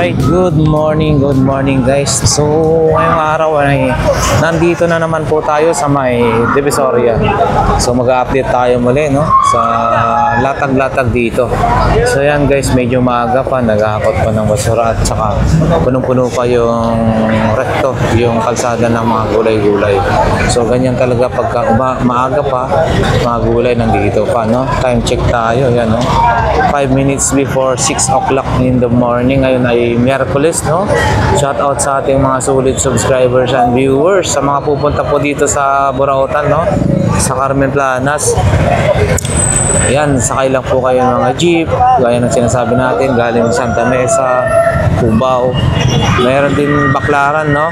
Alright, good morning guys. So, ngayong araw ay nandito na naman po tayo sa may Divisoria. So, mag-update tayo muli, no? Sa latag-latag dito. So, yan guys, medyo maaga pa. Naghahakot pa ng basura at saka punong-puno pa yung rekto, yung kalsada ng mga gulay-gulay. So, ganyan talaga pagka maaga pa, mga gulay nandito pa, no? Time check tayo, yan, no? 5 minutes before 6 o'clock in the morning. Ngayon ay Miyerkules, no? Shout out sa ating mga sulit subscribers and viewers, sa mga pupunta po dito sa Burautan, no? Sa Carmen Planas. Yan, sakay lang po kayo ng mga jeep, gaya ng sinasabi natin, galing Santa Mesa, Cubao. Mayroon din Baclaran, no?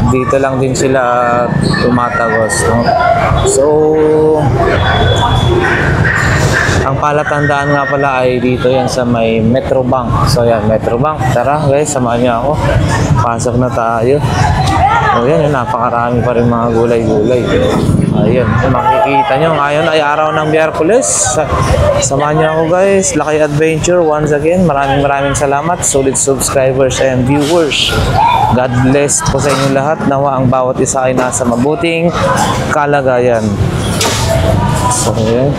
Dito lang din sila tumatagos, no? So, ang palatandaan nga pala ay dito yan sa may Metrobank. So yan, Metrobank. Tara guys, samahan niyo ako. Pasok na tayo. O yan, napakarami pa rin mga gulay-gulay. Ayun, makikita nyo. Ngayon ay araw ng Miyerkules. Samahan niyo ako guys. Lakay Adventure once again. Maraming salamat. Solid subscribers and viewers. God bless po sa inyo lahat. Nawa ang bawat isa ay nasa mabuting kalagayan. So, ayan.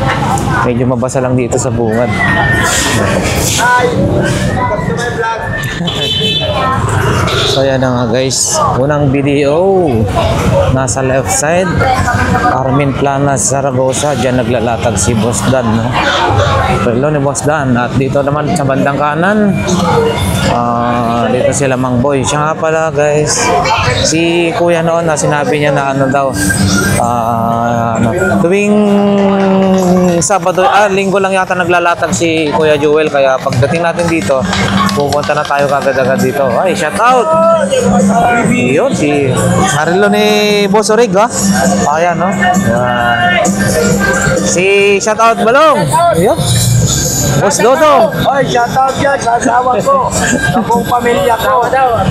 Medyo mabasa lang dito sa bungad. So, ayan na nga guys. Unang video. Nasa left side. Carmen Planas, Zaragoza. Diyan naglalatag si Boss Dan, no? Hello ni Boss Dan. At dito naman sa bandang kanan, dito sila Mang Boy. Siya nga pala guys, si Kuya noon na sinabi niya na ano daw, tuwing Sabado, Linggo lang yata naglalatag si Kuya Joel, kaya pagdating natin dito, pupunta na tayo kagad-agad dito. Ay, shout out! Yun, si Marilo ni Boss Orig, ha? Ayan, no? Si shout out Balong! Yun. Boss Dodo! Oy, shout out dyan sa asawa ko, sa buong pamilya ko. Shout out.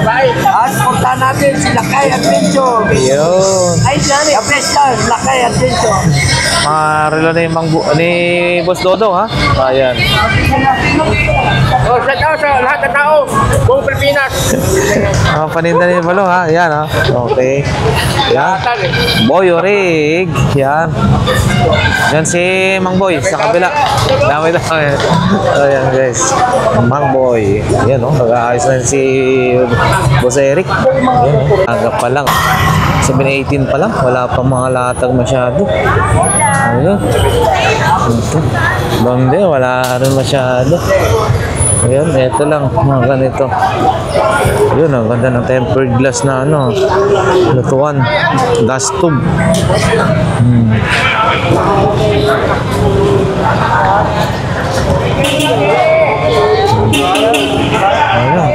At punta natin si Lakay Adventure. Yun. Ay, siya ni Apesyan, Lakay Adventure. Marilo ni Boss Dodo, ha? Ayan. Oh, shout out sa lahat ng tao, buong Pilipinas. Paninda ni Balong, ha? Ayan, ha? Okay. Yan. Boy Orig. Yan. Yan si Mang Boy sa kabila. Dami lang. Ayan guys. Mang Boy. Yan, no? Nag-aayos na si Boss Eric. Yan, no? Agap pa lang. 7:18 pa lang. Wala pa mga latag masyado. Ayun. Ito. Bande, wala rin masyado. Ayan, ito lang, mga ganito. Yun, ang ganda ng tempered glass na ano, lutuan, gas tube. Ayan.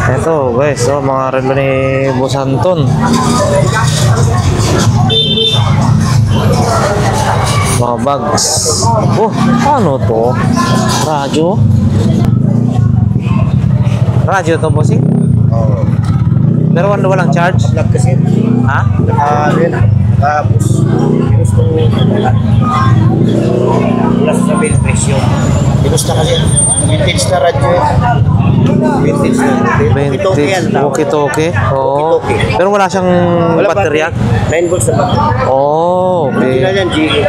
Ito guys, mga relo ni Boss Anton. Mga bags. Oh, ano to? Radyo? Radyo to, bossing? Oo. Pero walang charge? Vlog kasi. Ha? Yun. Tapos, ginusto ko. Plus sa bill presyo. Ginusto kasi. Vintage na radyo. Vintage na. Vintage. Walkie-talkie? Oo. Pero wala siyang baterya? 9 volts na baterya. Oh, okay. Hindi na yan, GE.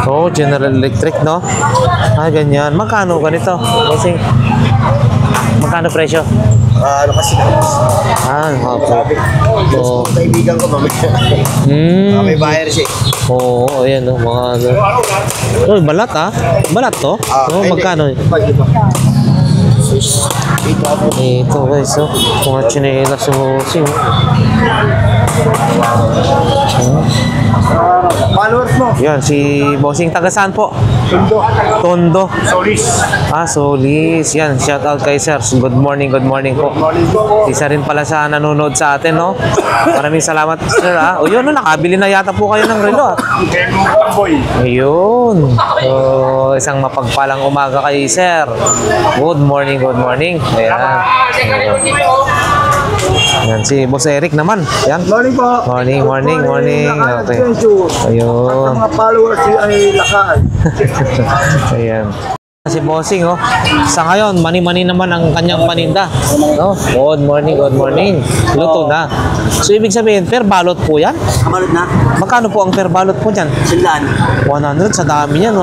Oh, General Electric, no? Ah, ganyan. Magkano ganito? Bossing? Magkano presyo? Ano kasi na? Okay. So, kaibigan ko mamaya. May buyer siya. Oo, ayan, no? Mga ano. Oh, balat, ah? Balat to? Oh, magkano? Ito guys, oh. Mga chinelas sa bossing. Followers mo? Yan, si bossing taga saan po? Tondo. Solis. Solis. Yan, shout out kay sir. Good morning po. Isa rin pala sa nanonood sa atin, no? Maraming salamat, sir, ha? O yun, no, nakabili na yata po kayo ng relo, ha? Ayun. So, isang mapagpalang umaga kay sir. Good morning. Ayan. Yan, si Boss Eric naman. Yan. Morning po. Morning. Okay. Ayun. Ang mga followers ay lakaan. Ayan. Si Bossing, oh. Sa ngayon, mani-mani naman ang kanyang paninda. No? Good morning, good morning. Luto na. So, ibig sabihin, per balot po yan? Kamalot na. Magkano po ang per balot po dyan? Sandaan. 100 sa dami yan.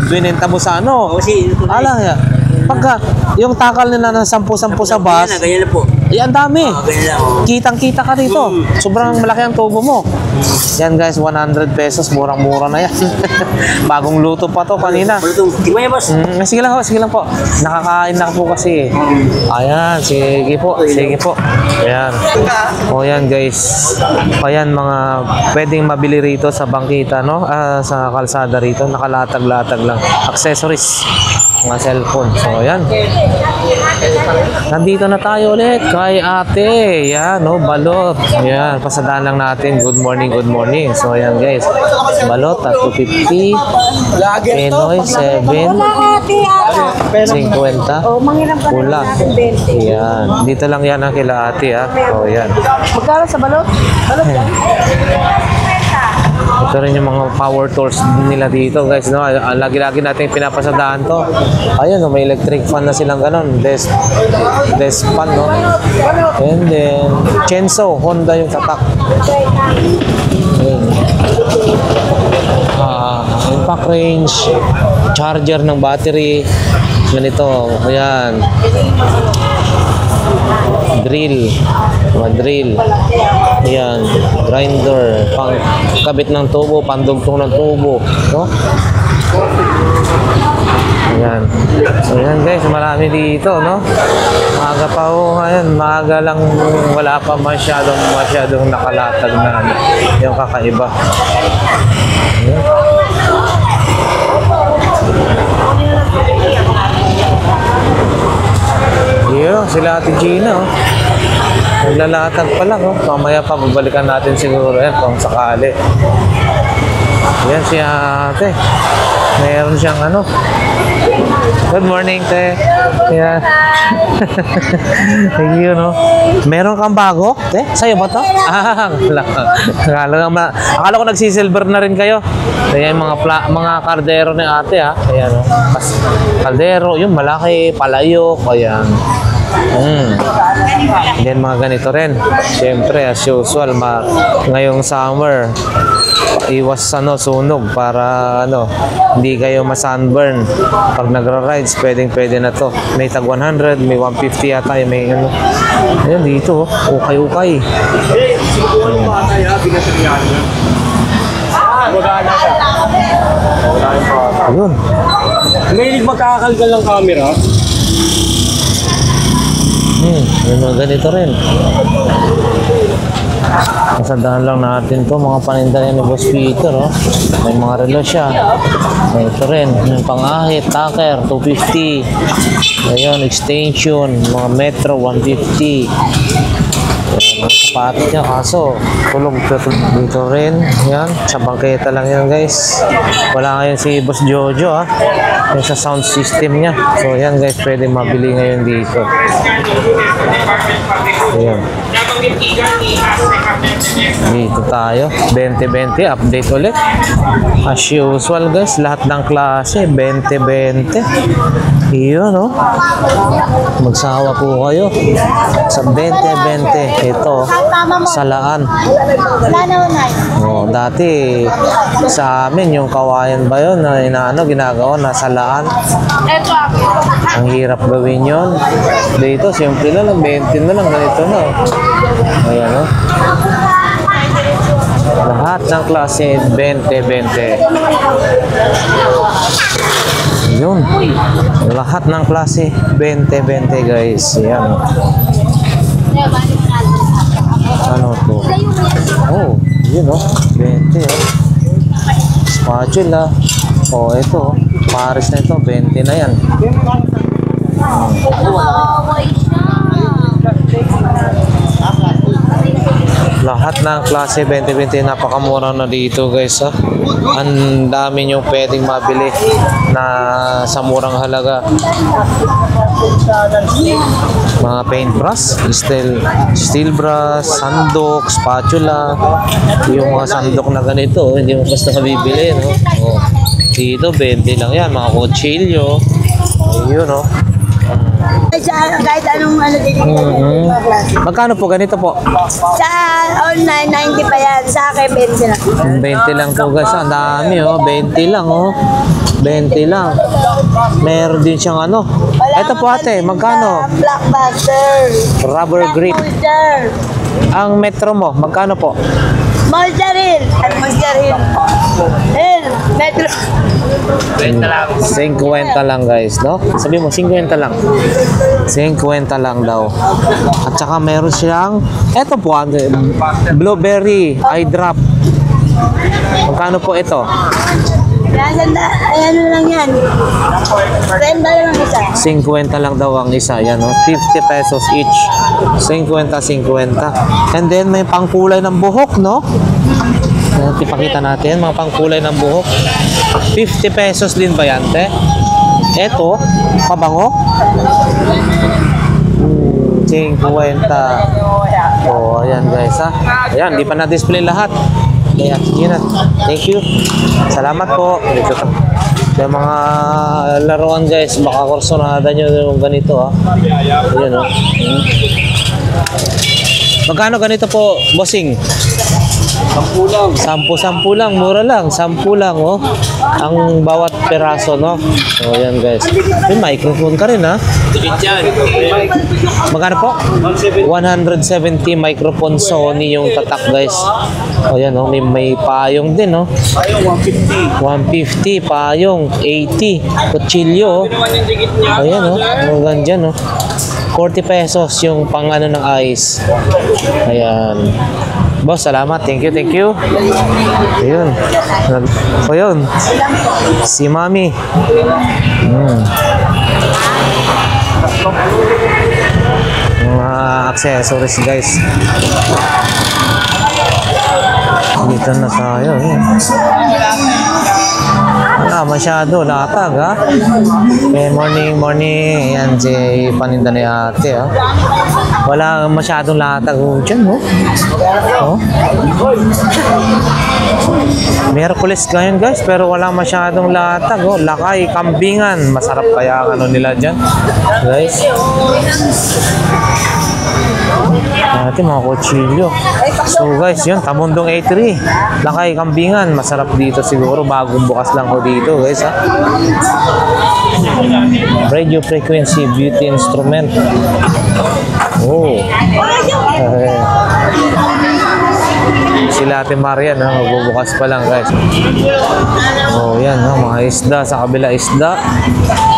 Binenta mo sa ano? Kasi, ito na Alang ya. Pagka, yung takal nila ng 10-10 sa bus, ganyan na po. yan dami. Ganyan lang. Oh. Kitang-kita ka dito. Sobrang malaki ang tubo mo. Yan guys, 100 pesos. Murang-mura na yan. Bagong luto pa to kanina. Malutong. Tingnan niya, boss. Sige lang po. Nakakain na po kasi. Ayan, sige po. Sige po. Ayan. O yan guys. Ayan mga pwedeng mabili rito sa bangkita, no? Sa kalsada rito. Nakalatag-latag lang. Accessories. Mga cellphone. So ayan. Nandito na tayo ulit kay ate. Yan, no? Balot. Ayan. Pasadaan lang natin. Good morning, good morning. So ayan guys. Balot at 250. Penoy, 7. 50. Oh, manghiram ka Pula. na natin 20. Yan. Dito lang yan ang kila ate, ha. So, yan. Magkano sa balot? Balot yan. Ito rin yung mga power tools nila dito, guys, no? Lagi-lagi natin pinapasadaan to. Ayun, no? May electric fan na silang ganon. Desk fan, no? And then, Chenso, Honda yung tatak. Ayun. Impact range, charger ng battery, ganito, ayan. Drill, mga drill, ayan, grinder, pang kabit ng tubo, pandugtong ng tubo, no? Ayan. So yan guys, marami dito, no? Maaga pa ho ngayon, maaga lang, wala pa masyadong nakalatag na ano, yung kakaiba. Ayan. Yo, sila Ate Gina, oh. Naglalatag pa lang, oh. Mamaya pa, babalikan natin siguro yan kung sakali. Yan si ate. Meron siyang ano. Good morning, te. Yeah. Thank you, no? Meron kang bago? Te, sa'yo ba to? Akala ko nagsisilver na rin kayo. Ayan, mga kardero ni ate, ha? Ayan, no? Kaldero, yung malaki, palayok, ayan. Then mga ganito rin. Siyempre, as usual, ngayong summer, iwas sunog para hindi kayo ma-sunburn. Pag nagra-rides, pwede na to. May tag 100, may 150 yata, may ano. Ayun, dito, ukay-ukay. Ayun. May magkakakalgal ng camera. May mga ganito rin. Masadaan lang natin to mga paninda ni Boss Peter, oh. May mga relo siya. May ito rin, yung pang-ahit, tacker, 250. Ayun, extension, mga metro, 150. Ayan, mga sapatos niya, kaso tulog dito rin. Yan, sa bangketa lang yan guys. Wala ngayon si Boss Jojo, ha. Yung sa sound system niya. So yan guys, pwede mabili ngayon dito. Ayan. Dito tayo, 20-20, update ulit. As usual guys, lahat ng klase, 20-20. Iyon, no? Magsawa po kayo sa 20-20. Ito, salaan. Oh, dati sa amin yung kawayan ba yun na ginagawa na salaan. Ang hirap gawin yun. Dito, simple na lang, 20 na lang, ganito na. Ayan, no? Lahat ng klase 20-20. Yun. Lahat ng klase 20-20 guys. Yan. Ano to? Oh, yun, no? 20, oh. Spatula. Oh, ito. Paris na ito. 20 na yan. Lahat ng klase 20-20, napakamura na dito guys, ha. Ang dami nyo pwedeng mabili na sa murang halaga. Mga paintbrush, steel brush, sandok, spatula. Yung mga sandok na ganito, hindi mo basta mabibili, no? Oh. Dito 20 lang yan, mga kutsilyo. Ayun, oh. Kahit anong ano din. Magkano po ganito po? Sa online, 90 pa yan. Sa akin, 20 lang. 20 lang to guys. Ang dami, oh. 20 lang, oh. 20 lang. Meron din siyang ano. Ito po ate, magkano? Blockbuster. Rubber grip. Molder. Ang metro mo, magkano po? Molderin. Molderin. Metro. 50 lang guys, no? Sabi mo, 50 lang. 50 lang daw. At saka meron siyang, eto po, blueberry eye drop. Magkano po ito? Ayan lang yan. 10 lang ang isa. 50 lang daw ang isa. Yan, no? 50 pesos each. 50. And then, may pangkulay ng buhok, no? Ipakita natin, mga pangkulay ng buhok. 50 pesos din ba yan, te? Eto, pabango? 50. Oh, ayan guys, ha? Ayan, di pa na-display lahat. Ayan, sige na. Thank you. Salamat po. Dito ka. Yung mga laruan guys, baka kursunada nyo yung ganito, ha? Ayan, oh. Magkano ganito po, bossing? 10 lang, mura lang. 10 lang, oh. Ang bawat peraso, no? So, ayan guys. May microphone ka rin, ha? Magkano po? 170 microphone Sony yung tatak, guys. O, ayan, oh. May payong din, no? 150 payong. 80 kutsilyo, oh. Ayan, oh. Hanggang dyan, oh. 40 pesos yung pang ano ng ice. Ayan. Boss, salamat. Thank you. Ayun. So, yun. Si Mami. Mga accessories, guys. Dito na tayo. Wala masyado latag, ha? Okay, morning. Yan si paninda ni ate, ha? Wala masyadong latag dyan, no? Oh. Miyerkules ngayon, guys, pero wala masyadong latag, oh. Lakay, kambingan. Masarap kaya ang ano nila dyan, guys. Natin mga kutsilyo. So guys, yun, Tamundong A3. Lakay, kambingan. Masarap dito siguro. Bagong bukas lang ko dito, guys, ha? Radio frequency, beauty instrument. Oh. Sila Ate Marian, ha? Magbubukas pa lang, guys. Oh, yan, ha? Mga isda. Sa kabila isda.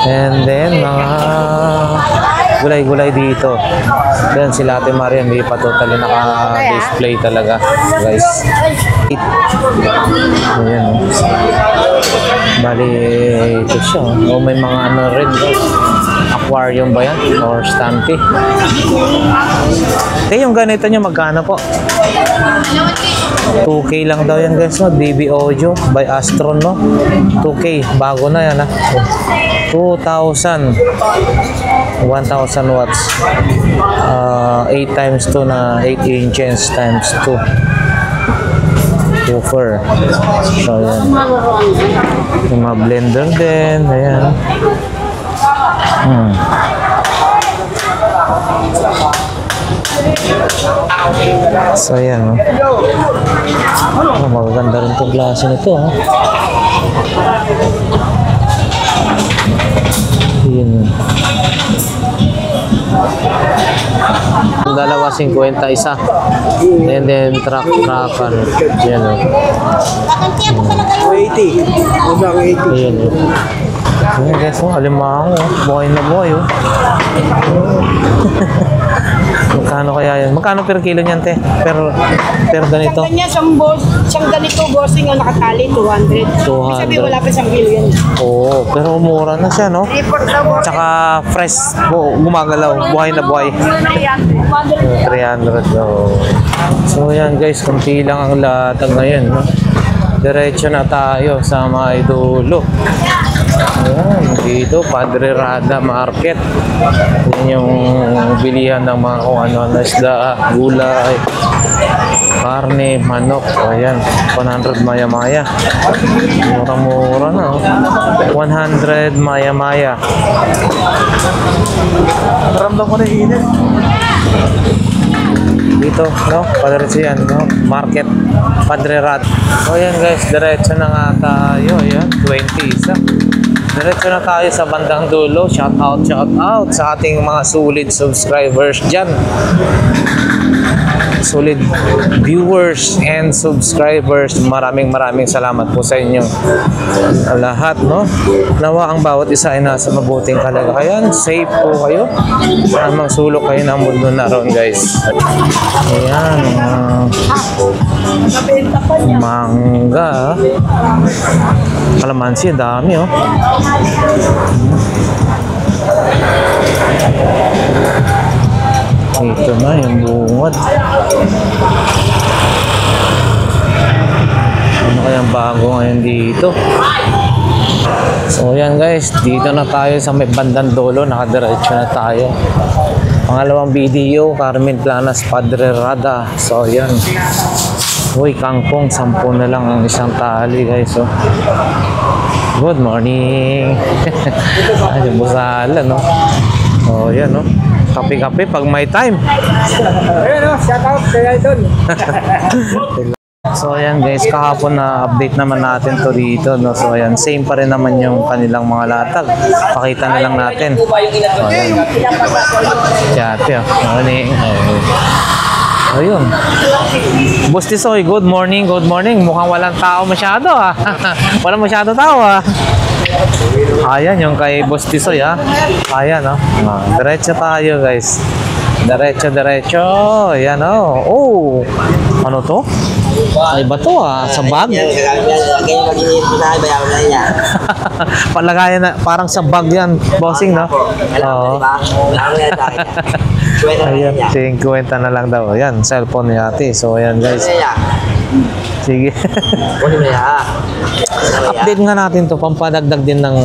And then, mga gulay-gulay dito. Yan sila Ate Marian, hindi pa totally naka-display talaga, guys. Ayan, oh. Bali, ito siya. O may mga ano rin, aquarium ba yan? Or stampy? Okay, yung ganito nyo, magkano po? 2K lang daw yan, guys, no? DB Audio by Astron, no? 2K, bago na yan, ha? 2,000 1,000 watts 8 times 2 na 8 inches times 2 woofer. So yan, yung mga blender din, ayan. So yan, oh, magaganda rin itong klase nito, ha? Yun. Dalawa 50 isa. And then truck-truckan. Yan, oh. 80. Ayan, oh. Ayan guys, oh, alimango, oh. Buhay na buhay, oh. Magkano kaya yan? Magkano per kilo niyan, te? Per ganito? Kanya, siyang ganito, bossing ang nakatali, 200. 200. Sabi, wala pa siyang kilo yan. Oo, pero mura na siya, no? Tsaka fresh, gumagalaw, buhay na buhay. 300, oh. So yan guys, kunti lang ang latag ngayon, no? Diretso na tayo sa mga idolo. Ayan, dito, Padre Rada Market. Yan yung bilihan ng mga kung ano, isda, gulay, Karne, manok. O yan, 100 maya-maya. Mura-mura na. 100 maya-maya. Naramdam ko na init. Dito, no? Padiretso yan, no? Market, Padre Rat. O yan guys, diretso na nga tayo. Yan, 20 isa. Diretso na tayo sa bandang dulo. Shout out sa ating mga solid subscribers dyan. Solid viewers and subscribers. Maraming salamat po sa inyo lahat, no? Nawa ang bawat isa ay nasa mabuting kalagayan. Safe po kayo. Tamang sulok kayo ng mundo na ron, guys. Ayan, mangga. Kalamansi, dami, oh. Ito na yung bungad. Ano kayang bago ngayon dito? So yan guys, dito na tayo sa may bandang dulo. Nakadiretso na tayo. Pangalawang video, Carmen Planas, Padre Rada. So yan. Uy, kangkong, 10 na lang ang isang tali guys. Oh. Good morning. Ay, busala, no? Oh, yan, no? Kape-kape pag may time. Ayun o, shout out kay Idol. So ayan guys, kahapon na update naman natin to dito, no? So ayan, same pa rin naman yung kanilang mga latag. Pakita na lang natin. So ayan. Yate, oh. Morning. Ayun. Boss Tisoy, good morning, good morning. Mukhang walang tao masyado, ah. Walang masyado tao, ah. Ayan, yung kay Boss Tisoy, ah. Ayan, oh. Diretso tayo, guys. Diretso. Ayan, oh. Oh. Ano to? Ay ba to, ah? Sa bag? Palagayan na, parang sa bag yan, bossing, no? Oo. Ayan, 50 na lang daw. Ayan, cellphone ni ate. So, ayan, guys. Sige. Update nga natin to, pampadagdag din ng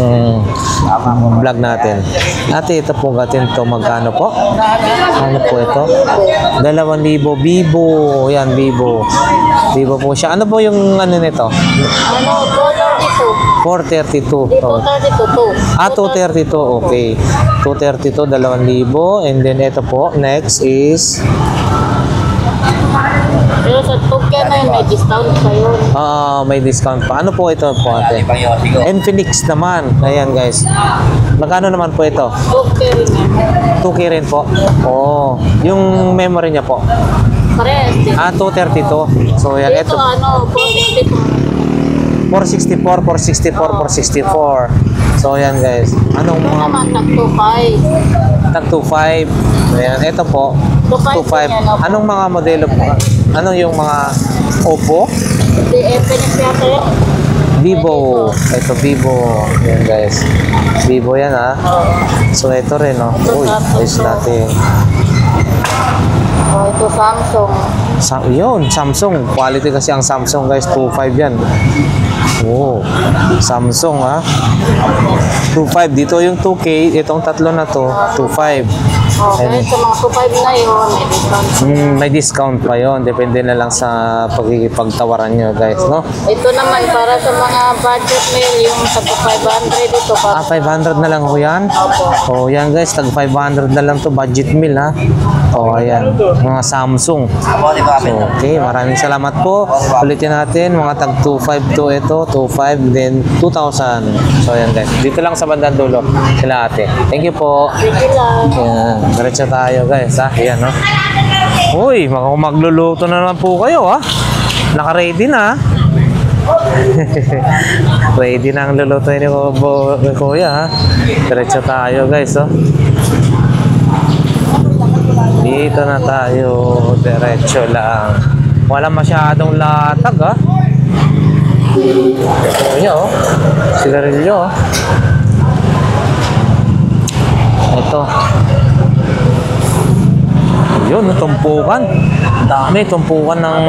vlog natin. Ate, ito po gatin to, magkano po? Ano po ito? 2,000 Vivo. Yan, Vivo. Vivo po siya. Ano po yung ano nito? Ano, 432. 232. Oh. 232. Ah, 232. Okay. 232, 2,000. And then ito po, next is Pero sa token na yun, may discount pa yun. may discount pa. Ano po ito po ate? Infinix naman. Ayan guys. Magkano naman po ito? Okay rin yan. 2K rin po. Oo. Yung memory niya po. Parehas din. Ah, 232. So yan. Dito Ito. ano, 464. 464. So yan guys. Anong Ito mga naman, tag 2.5. tag 2.5. Ayan. Ito po. 2.5. Anong mga modelo po? Ano yung mga Oppo? Infinix yata yun. Vivo. Ito Vivo. Yan guys. Vivo yan ha. So ito rin no. Uy, ayos natin. Oh, ito Samsung. Yun, Samsung. Quality kasi ang Samsung guys. 2.5 yan. Oh, Samsung ha. 2.5. Dito yung 2K. Itong tatlo na to. 2.5. Oh, kaya sa mga 2.5 na yun, may discount. May discount pa yon. Depende na lang sa pagkikipagtawaran nyo guys, no? Ito naman, para sa mga budget meal, yung tag 500 ito. Ah, 500 na lang ho yan? Opo. Oh, yan guys, tag 500 na lang to budget meal ha. Oh, ayan. Mga Samsung. So, okay, maraming salamat po. Ulitin natin, mga tag 2.5 to ito, 2.5, then 2,000. So, ayan guys. Dito lang sa bandang dulo, sila ate. Thank you po. Sige lang. Ayan, diretso tayo guys ha. Ayan no. Uy, magluluto na naman po kayo ha. Naka-ready na. Ready na ang luluto ni Kuya ha. Diretso tayo guys oh. Dito na tayo. Diretso lang. Wala masyadong latag ha. Ayan oh. Sigarilyo oh. Ito. Yun, tumpukan. Dami, tumpukan na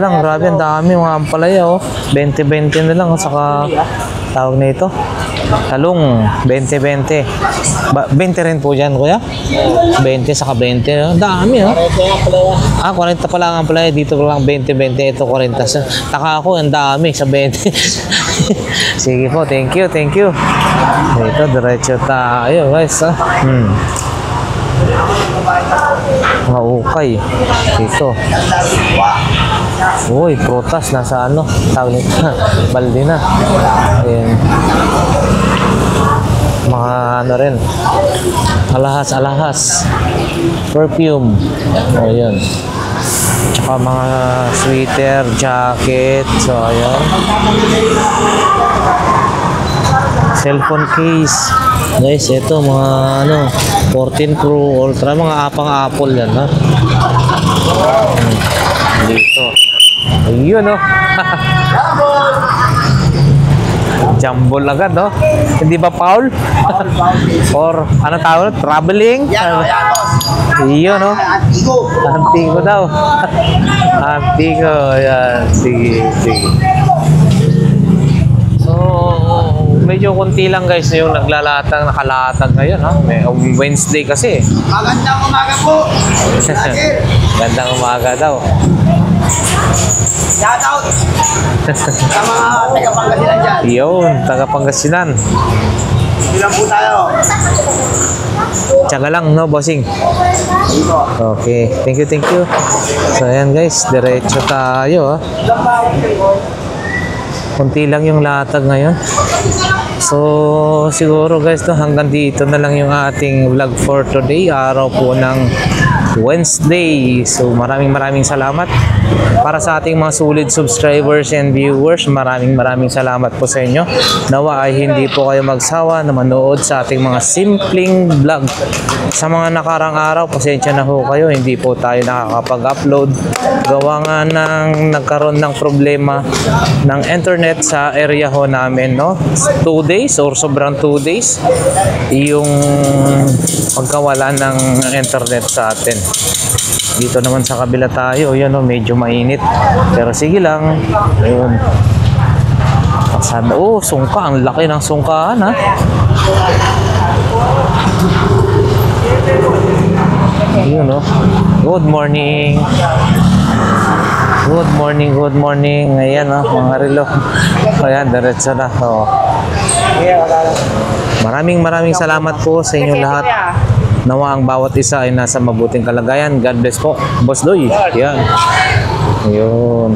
lang. Grabe, ang dami mga ampalaya, oh. 20-20 na lang, saka tawag na ito. Talong, 20-20. 20 rin po dyan, kuya? 20 saka 20. Ang dami, ha? Ah, 40 pa lang ang pala. Dito ko lang 20-20. Ito 40. Taka ako, ang dami sa 20. Sige po, thank you, thank you. Dito, diretso tayo, guys, ha? Mga ukay. Dito. Uy, prutas. Nasa ano? Tawag nito. Balde na. Ayan. Mga ano rin. Alahas. Perfume. O, yun. Tsaka mga sweater, jacket. So, ayan. Cellphone case. Guys, ito mga ano, 14 Pro Ultra, mga apang-apple yan, ha? Dito. Ayun, oh. Jumble agad, oh. Hindi ba Paul? Or ano tawag? Traveling? Ayun, oh. Antigo daw. Antigo. Ayan. Sige. So, medyo konti lang guys yung nakalatag ngayon, ha? May Wednesday kasi. Magandang umaga po. Gandang umaga daw. Shout out sa mga taga-Pangasinan dyan. Yun, taga Pangasinan. Ilan po tayo? Tsaga lang, no, bossing? Okay, thank you. So, ayan guys, diretso tayo, ha? Kunti lang yung latag ngayon. So, siguro guys, no, hanggang dito na lang yung ating vlog for today. Araw po ng Wednesday. So, maraming salamat para sa ating mga solid subscribers and viewers. Maraming salamat po sa inyo. Nawa ay hindi po kayo magsawa na manood sa ating mga simpleng vlog. Sa mga nakarang araw, pasensya na ho kayo, hindi po tayo nakakapag-upload. Gawa nga ng nagkaroon ng problema ng internet sa area ho namin, no? 2 days or sobrang 2 days yung pagkawala ng internet sa atin. Dito naman sa kabila tayo, yan, oh, medyo mainit. Pero sige lang. Ayun. Sana, oh, sungka. Ang laki ng sungkaan, ha? Ayun, oh. Good morning. Ayan, oh, mga relo. Ayan, diretso na. Oh. Maraming salamat po sa inyong lahat. Nawa ang bawat isa ay nasa mabuting kalagayan. God bless po. Boss Doy. Yan. Ayun.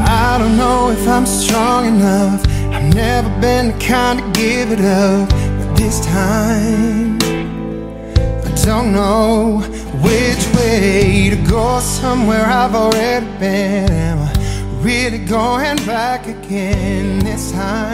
I don't know if I'm strong enough. I've never been the kind to give it up. But this time I don't know which way to go. Somewhere I've already been. Am I really going back again this time?